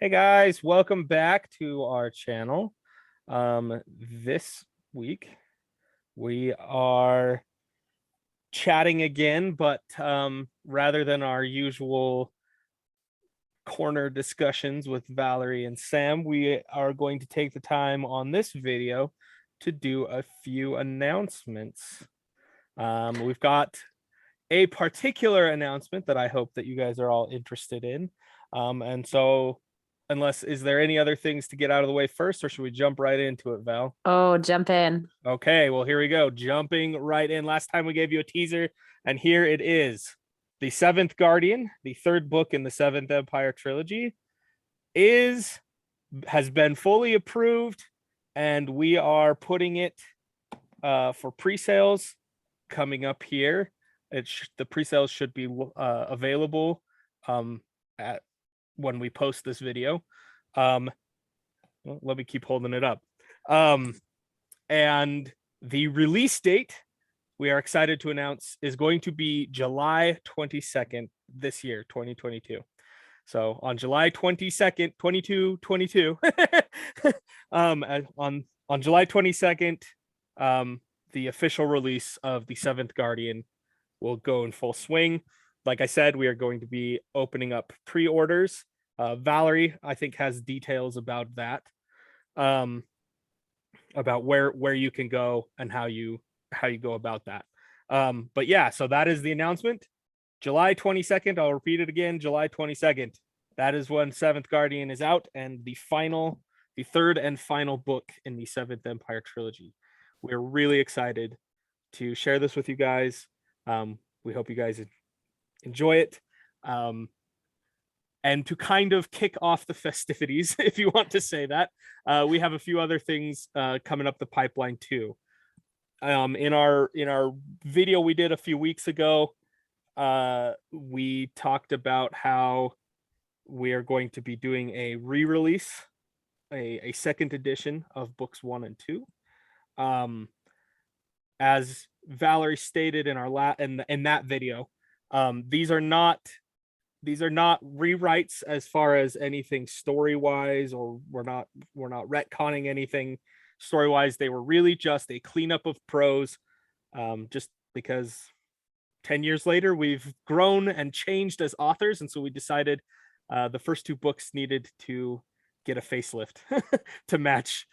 Hey guys, welcome back to our channel. This week we are chatting again, but rather than our usual corner discussions with Valerie and Sam, we are going to take the time on this video to do a few announcements. We've got a particular announcement that I hope that you guys are all interested in. And so is there any other things to get out of the way first, or should we jump right into it, Val? Oh, jump in. Okay, well, here we go. Jumping right in. Last time we gave you a teaser, and here it is. The Seventh Guardian, the third book in the Seventh Empire trilogy, has been fully approved, and we are putting it for pre-sales coming up here. The pre-sales should be available at when we post this video. Well, let me keep holding it up. And the release date, we are excited to announce, is going to be July 22nd this year, 2022. So on July 22nd, 2022, on July 22nd, the official release of the Seventh Guardian will go in full swing. Like I said, we are going to be opening up pre-orders. Valerie, I think, has details about that, about where you can go and how you go about that. But yeah, so that is the announcement. July 22nd. I'll repeat it again. July 22nd. That is when Seventh Guardian is out, and the third and final book in the Seventh Empire trilogy. We're really excited to share this with you guys. We hope you guys enjoy it. And to kind of kick off the festivities, if you want to say that, we have a few other things coming up the pipeline too. In our video we did a few weeks ago, we talked about how we are going to be doing a re-release, a second edition of books 1 and 2. As Valerie stated in our in that video, these are not rewrites as far as anything story-wise, or we're not retconning anything story-wise. They were really just a cleanup of prose, just because 10 years later we've grown and changed as authors, and so we decided the first two books needed to get a facelift to match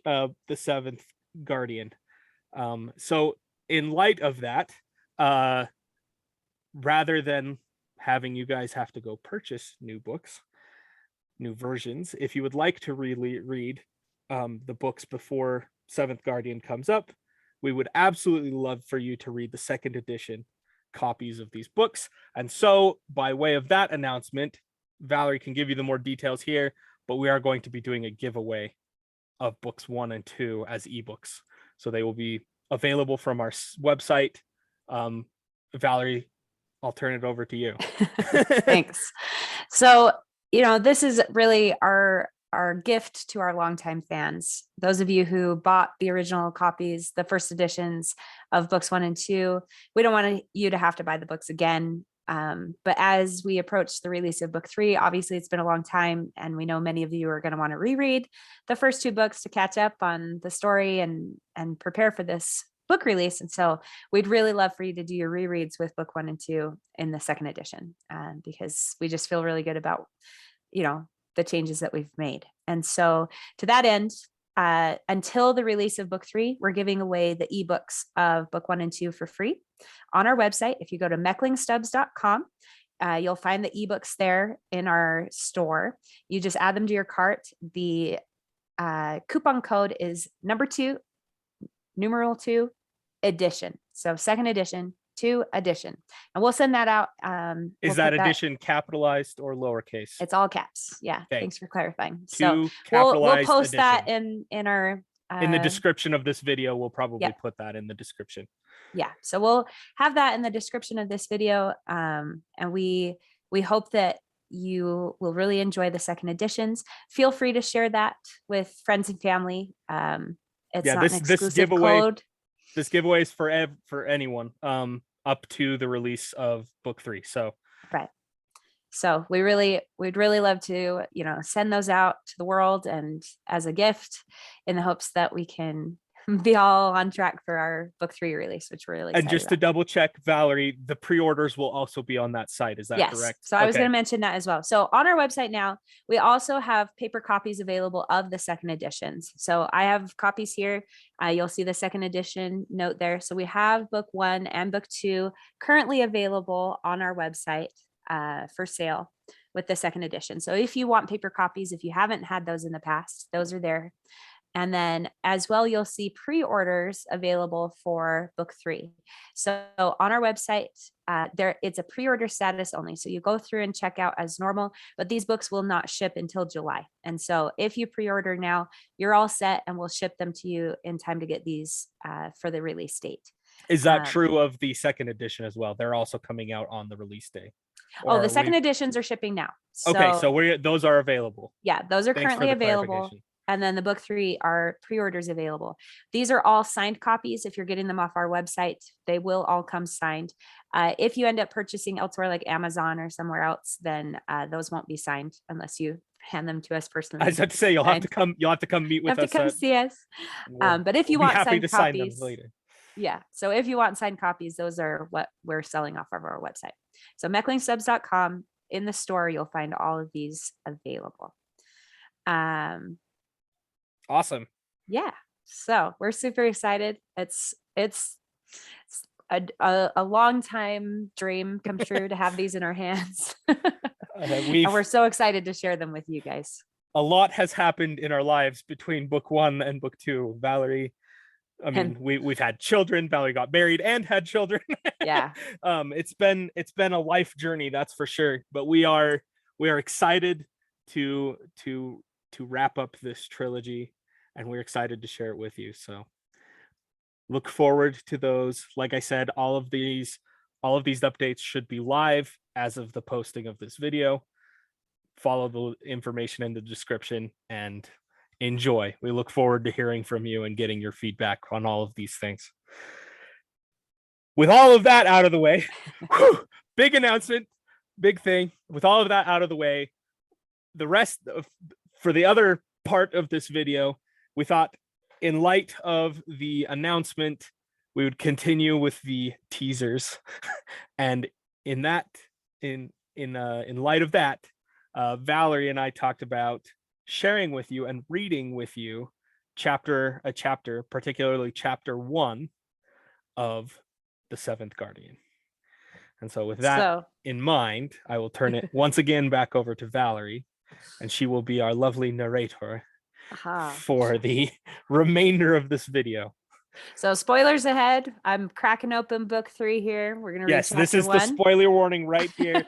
the Seventh Guardian. So in light of that, rather than having you guys have to go purchase new books, new versions, if you would like to read the books before Seventh Guardian comes up, we would absolutely love for you to read the second edition copies of these books. And so by way of that announcement, Valerie can give you the more details here, but we are going to be doing a giveaway of books 1 and 2 as ebooks. So they will be available from our website. Valerie, I'll turn it over to you. Thanks. So, this is really our gift to our longtime fans. Those of you who bought the original copies, the first editions of books 1 and 2, we don't want you to have to buy the books again. But as we approach the release of book 3, obviously it's been a long time, and we know many of you are going to want to reread the first 2 books to catch up on the story and prepare for this book release. And so we'd really love for you to do your rereads with book 1 and 2 in the second edition, because we just feel really good about, the changes that we've made. And so to that end, until the release of book 3, we're giving away the ebooks of book 1 and 2 for free on our website. If you go to mecklingstubbs.com, you'll find the ebooks there in our store. You just add them to your cart. The coupon code is numeral 2 edition. So second edition, 2 edition. And we'll send that out. Is that edition capitalized or lowercase? It's all caps. Yeah. Okay. Thanks for clarifying. 2 So capitalized we'll post edition. that in our in the description of this video. We'll probably Yep. put that in the description. Yeah. So we'll have that in the description of this video. And we hope that you will really enjoy the second editions. Feel free to share that with friends and family. It's not an exclusive code. This giveaway is for anyone up to the release of book 3. So right. So we'd really love to, send those out to the world and as a gift, in the hopes that we can be all on track for our book 3 release, which we're really And excited just to about. double check, Valerie, the pre-orders will also be on that site. Is that Yes. correct? So I was going to mention that as well. So on our website now, we also have paper copies available of the second editions. So I have copies here. You'll see the second edition note there. So we have book 1 and book 2 currently available on our website for sale with the second edition. So if you want paper copies, if you haven't had those in the past, those are there. And then as well, you'll see pre-orders available for book 3. So on our website, it's a pre-order status only. So you go through and check out as normal, but these books will not ship until July. And so if you pre-order now, you're all set and we'll ship them to you in time to get these for the release date. Is that true of the second edition as well? They're also coming out on the release day. The second editions are shipping now. Okay, so those are available. Yeah, those are currently available. And then the book 3 are pre-orders available. These are all signed copies. If you're getting them off our website, they will all come signed. If you end up purchasing elsewhere like Amazon or somewhere else, then those won't be signed unless you hand them to us personally. I was about to say you'll have to come meet with us. Have to come see us. But if you want happy signed to copies, sign them later. Yeah. So if you want signed copies, those are what we're selling off of our website. So mecklingstubs.com, in the store, you'll find all of these available. Awesome. Yeah. So we're super excited. It's a long time dream come true to have these in our hands. And we're so excited to share them with you guys. A lot has happened in our lives between book 1 and book 2. Valerie, I mean, we've had children. Valerie got married and had children. Yeah. It's been a life journey, that's for sure. But we are excited to wrap up this trilogy, and we're excited to share it with you. So look forward to those. Like I said, all of these updates should be live as of the posting of this video. Follow the information in the description and enjoy. We look forward to hearing from you and getting your feedback on all of these things. With all of that out of the way, big announcement, big thing. With all of that out of the way, for the other part of this video, we thought in light of the announcement, we would continue with the teasers. And in light of that, Valerie and I talked about sharing with you and reading with you a chapter, particularly chapter 1 of The Seventh Guardian. And so with that in mind, I will turn it once again back over to Valerie, and she will be our lovely narrator for the remainder of this video. So spoilers ahead. I'm cracking open book 3 here. We're going to read chapter 1. Yes, this is the spoiler warning right here.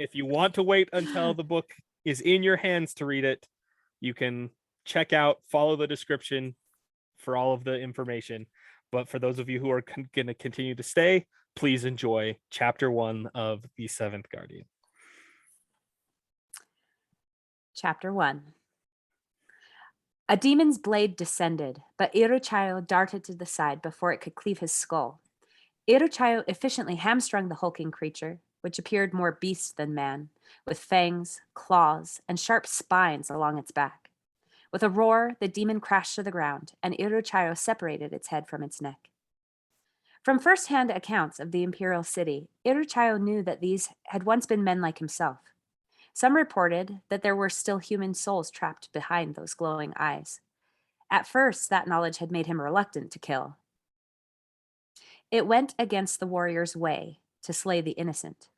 If you want to wait until the book is in your hands to read it, you can follow the description for all of the information. But for those of you who are going to continue to stay, please enjoy chapter 1 of The Seventh Guardian. Chapter 1. A demon's blade descended, but Iruchayo darted to the side before it could cleave his skull. Iruchayo efficiently hamstrung the hulking creature, which appeared more beast than man, with fangs, claws, and sharp spines along its back. With a roar, the demon crashed to the ground, and Iruchayo separated its head from its neck. From first-hand accounts of the imperial city, Iruchayo knew that these had once been men like himself. Some reported that there were still human souls trapped behind those glowing eyes. At first, that knowledge had made him reluctant to kill. It went against the warrior's way to slay the innocent.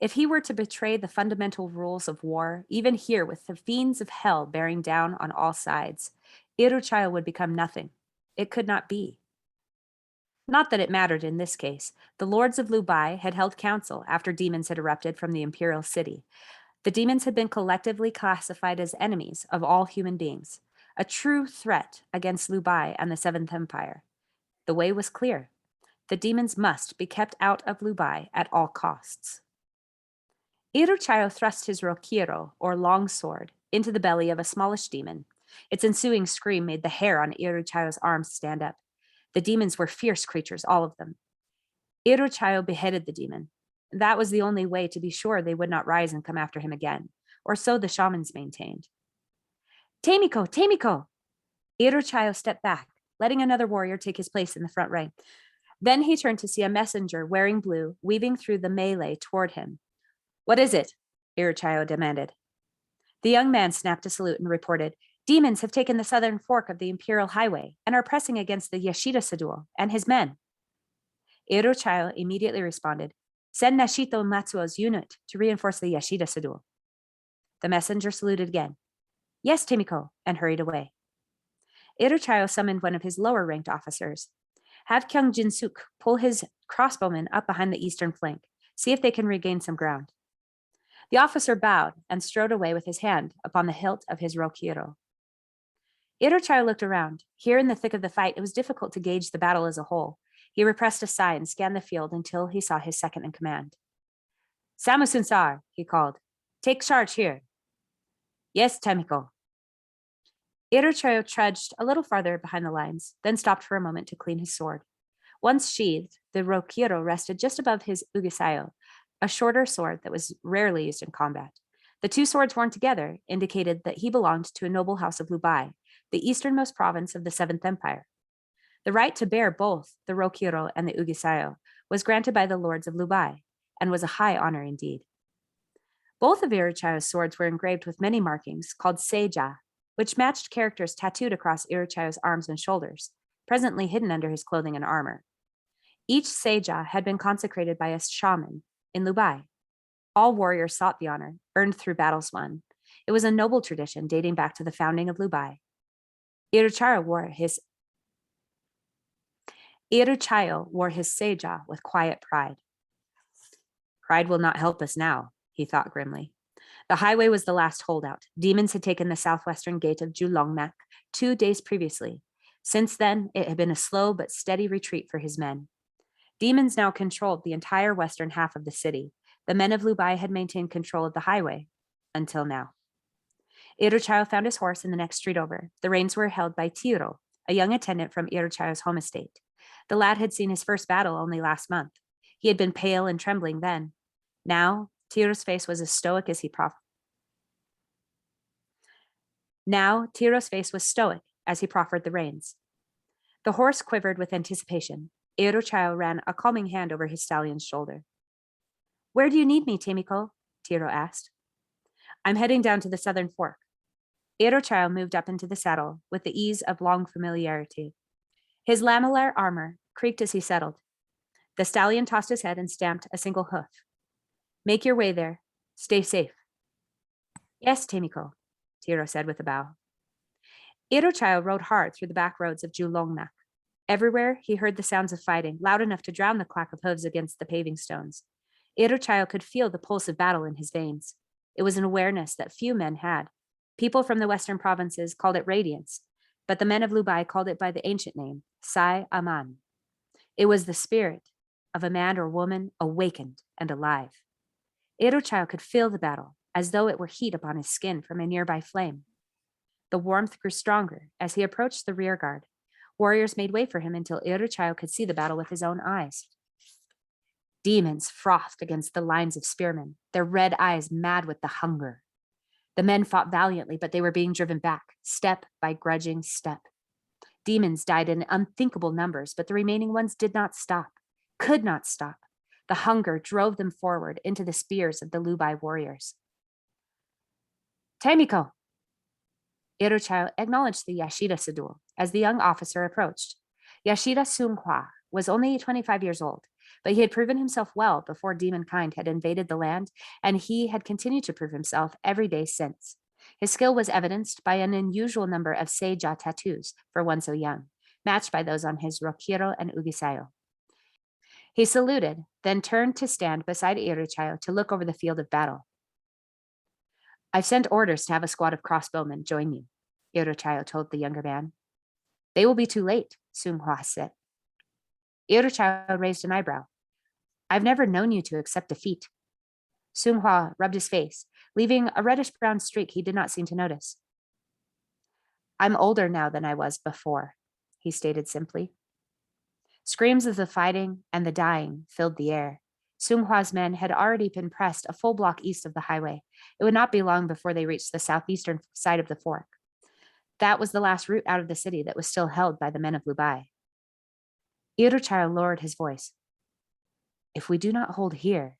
If he were to betray the fundamental rules of war, even here with the fiends of hell bearing down on all sides, Iruchayo would become nothing. It could not be. Not that it mattered in this case. The lords of Lubai had held council after demons had erupted from the imperial city. The demons had been collectively classified as enemies of all human beings, a true threat against Lubai and the Seventh Empire. The way was clear. The demons must be kept out of Lubai at all costs. Iruchayo thrust his rokiro, or longsword, into the belly of a smallish demon. Its ensuing scream made the hair on Iruchayo's arms stand up. The demons were fierce creatures, all of them. Iruchayo beheaded the demon. That was the only way to be sure they would not rise and come after him again, or so the shamans maintained. Tamiko, Tamiko! Irochayo stepped back, letting another warrior take his place in the front rank. Then he turned to see a messenger wearing blue weaving through the melee toward him. What is it? Irochayo demanded. The young man snapped a salute and reported, Demons have taken the southern fork of the Imperial Highway and are pressing against the Yashida Sadul and his men. Irochayo immediately responded, Send Nashito Matsuo's unit to reinforce the Yashida Sadul. The messenger saluted again. Yes, Tamiko, and hurried away. Irochayo summoned one of his lower-ranked officers. Have Kyung Jin-suk pull his crossbowmen up behind the eastern flank. See if they can regain some ground. The officer bowed and strode away with his hand upon the hilt of his rokiro. Irochayo looked around. Here in the thick of the fight, it was difficult to gauge the battle as a whole. He repressed a sigh and scanned the field until he saw his second in command. Samusunsar, he called. Take charge here. Yes, Tamiko. Irochayo trudged a little farther behind the lines, then stopped for a moment to clean his sword. Once sheathed, the rokiro rested just above his ugisayo, a shorter sword that was rarely used in combat. The two swords worn together indicated that he belonged to a noble house of Lubai, the easternmost province of the Seventh Empire. The right to bear both the rokiro and the ugisayo was granted by the lords of Lubai, and was a high honor indeed. Both of Irochayo's swords were engraved with many markings called seija, which matched characters tattooed across Irochayo's arms and shoulders, presently hidden under his clothing and armor. Each seija had been consecrated by a shaman in Lubai. All warriors sought the honor, earned through battles won. It was a noble tradition dating back to the founding of Lubai. Irochayo wore his seija with quiet pride. Pride will not help us now, he thought grimly. The highway was the last holdout. Demons had taken the southwestern gate of Julongmak 2 days previously. Since then, it had been a slow but steady retreat for his men. Demons now controlled the entire western half of the city. The men of Lubai had maintained control of the highway until now. Irochayo found his horse in the next street over. The reins were held by Tiro, a young attendant from Irochayo's home estate. The lad had seen his first battle only last month. He had been pale and trembling then. Now, Tiro's face was as stoic as he proffered the reins. The horse quivered with anticipation. Irochayo ran a calming hand over his stallion's shoulder. Where do you need me, Tamiko? Tiro asked. I'm heading down to the southern fork. Irochayo moved up into the saddle with the ease of long familiarity. His lamellar armor creaked as he settled. The stallion tossed his head and stamped a single hoof. Make your way there. Stay safe. Yes, Tamiko, Tiro said with a bow. Irochayo rode hard through the back roads of Julongmak. Everywhere he heard the sounds of fighting, loud enough to drown the clack of hooves against the paving stones. Irochayo could feel the pulse of battle in his veins. It was an awareness that few men had. People from the western provinces called it radiance, but the men of Lubai called it by the ancient name, Sai Aman. It was the spirit of a man or woman awakened and alive. Irochayo could feel the battle, as though it were heat upon his skin from a nearby flame. The warmth grew stronger as he approached the rear guard. Warriors made way for him until Irochayo could see the battle with his own eyes. Demons frothed against the lines of spearmen, their red eyes mad with the hunger. The men fought valiantly, but they were being driven back, step by grudging step. Demons died in unthinkable numbers, but the remaining ones did not stop, could not stop. The hunger drove them forward into the spears of the Lubai warriors. Tamiko! Irochayo acknowledged the Yashida Sadul as the young officer approached. Yashida Sunghua was only 25 years old, but he had proven himself well before demonkind had invaded the land, and he had continued to prove himself every day since. His skill was evidenced by an unusual number of seija tattoos for one so young, matched by those on his rokiro and ugisayo. He saluted, then turned to stand beside Irochayo to look over the field of battle. I've sent orders to have a squad of crossbowmen join you, Irochayo told the younger man. They will be too late, Sunghua said. Irochayo raised an eyebrow. I've never known you to accept defeat. Sunghua rubbed his face, leaving a reddish-brown streak he did not seem to notice. I'm older now than I was before, he stated simply. Screams of the fighting and the dying filled the air. Sung Hwa's men had already been pressed a full block east of the highway. It would not be long before they reached the southeastern side of the fork. That was the last route out of the city that was still held by the men of Lubai. Iruchaya lowered his voice. If we do not hold here,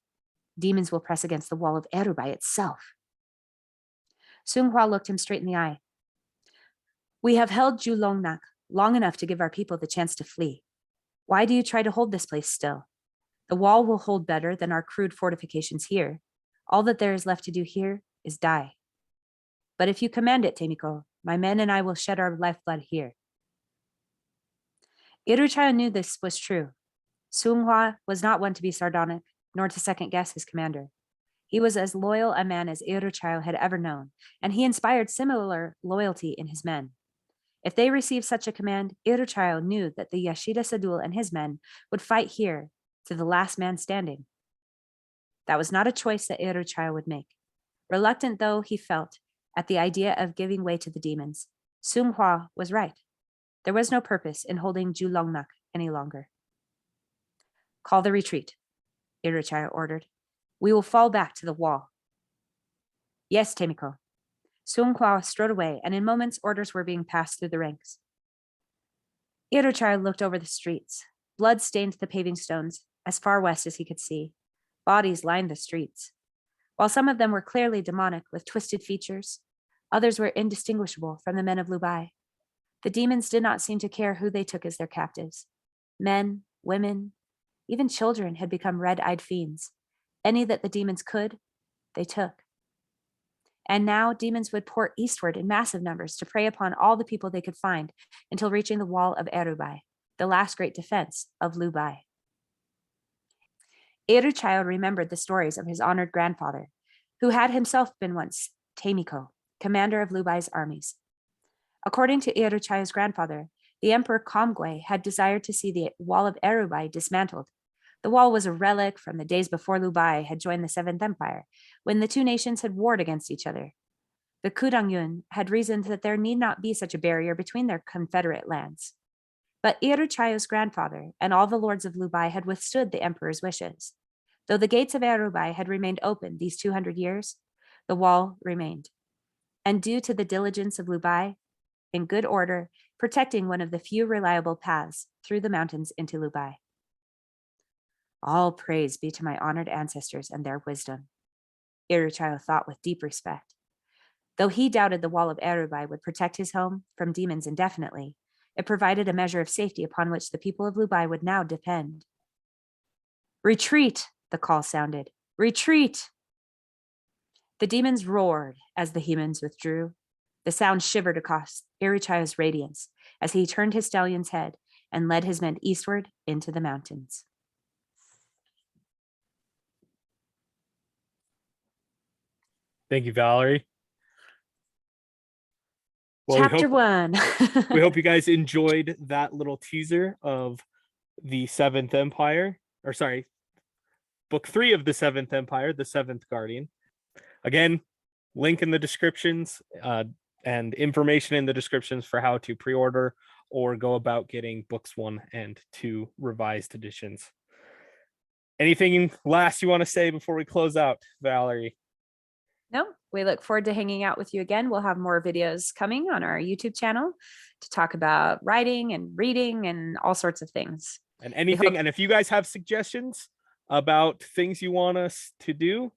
demons will press against the wall of Erubai itself. Sung Hwa looked him straight in the eye. We have held Julongnak long enough to give our people the chance to flee. Why do you try to hold this place still? The wall will hold better than our crude fortifications here. All that there is left to do here is die. But if you command it, Temiko, my men and I will shed our lifeblood here. Iruchaya knew this was true. Sung Hwa was not one to be sardonic, nor to second guess his commander. He was as loyal a man as Iruchaya had ever known, and he inspired similar loyalty in his men. If they received such a command, Iruchaya knew that the Yashida Sadul and his men would fight here to the last man standing. That was not a choice that Iruchaya would make. Reluctant though he felt at the idea of giving way to the demons, Sung Hwa was right. There was no purpose in holding Julongnak any longer. Call the retreat, Iruchaya ordered. We will fall back to the wall. Yes, Temiko. Sung Hwa strode away, and in moments orders were being passed through the ranks. Iruchaya looked over the streets. Blood stained the paving stones as far west as he could see. Bodies lined the streets. While some of them were clearly demonic with twisted features, others were indistinguishable from the men of Lubai. The demons did not seem to care who they took as their captives. Men, women, even children had become red-eyed fiends. Any that the demons could, they took. And now demons would pour eastward in massive numbers to prey upon all the people they could find until reaching the wall of Erubai, the last great defense of Lubai. Iruchaya remembered the stories of his honored grandfather, who had himself been once Temiko, commander of Lubai's armies. According to Iruchaya's grandfather, the Emperor Kamgwe had desired to see the wall of Erubai dismantled. The wall was a relic from the days before Lubai had joined the Seventh Empire, when the two nations had warred against each other. The Kudangyun had reasoned that there need not be such a barrier between their confederate lands. But Iruchaya's grandfather and all the lords of Lubai had withstood the emperor's wishes. Though the gates of Erubai had remained open these 200 years, the wall remained. And due to the diligence of Lubai, in good order, protecting one of the few reliable paths through the mountains into Lubai. All praise be to my honored ancestors and their wisdom, Iruchaya thought with deep respect. Though he doubted the wall of Erubai would protect his home from demons indefinitely, it provided a measure of safety upon which the people of Lubai would now depend. Retreat, the call sounded. Retreat! The demons roared as the humans withdrew. The sound shivered across Iruchaya's radiance as he turned his stallion's head and led his men eastward into the mountains. Thank you, Valerie. Well, Chapter 1. we hope you guys enjoyed that little teaser of the Seventh Empire, or sorry, book 3 of the Seventh Empire, the Seventh Guardian. Again, link in the descriptions and information in the descriptions for how to pre-order or go about getting books 1 and 2 revised editions. Anything last you want to say before we close out, Valerie? No, we look forward to hanging out with you again. We'll have more videos coming on our YouTube channel to talk about writing and reading and all sorts of things. And anything, and if you guys have suggestions about things you want us to do,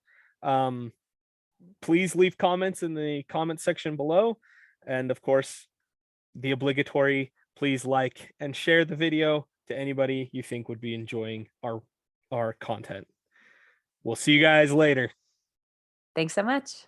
please leave comments in the comment section below. And of course, the obligatory, please like and share the video to anybody you think would be enjoying our content. We'll see you guys later. Thanks so much.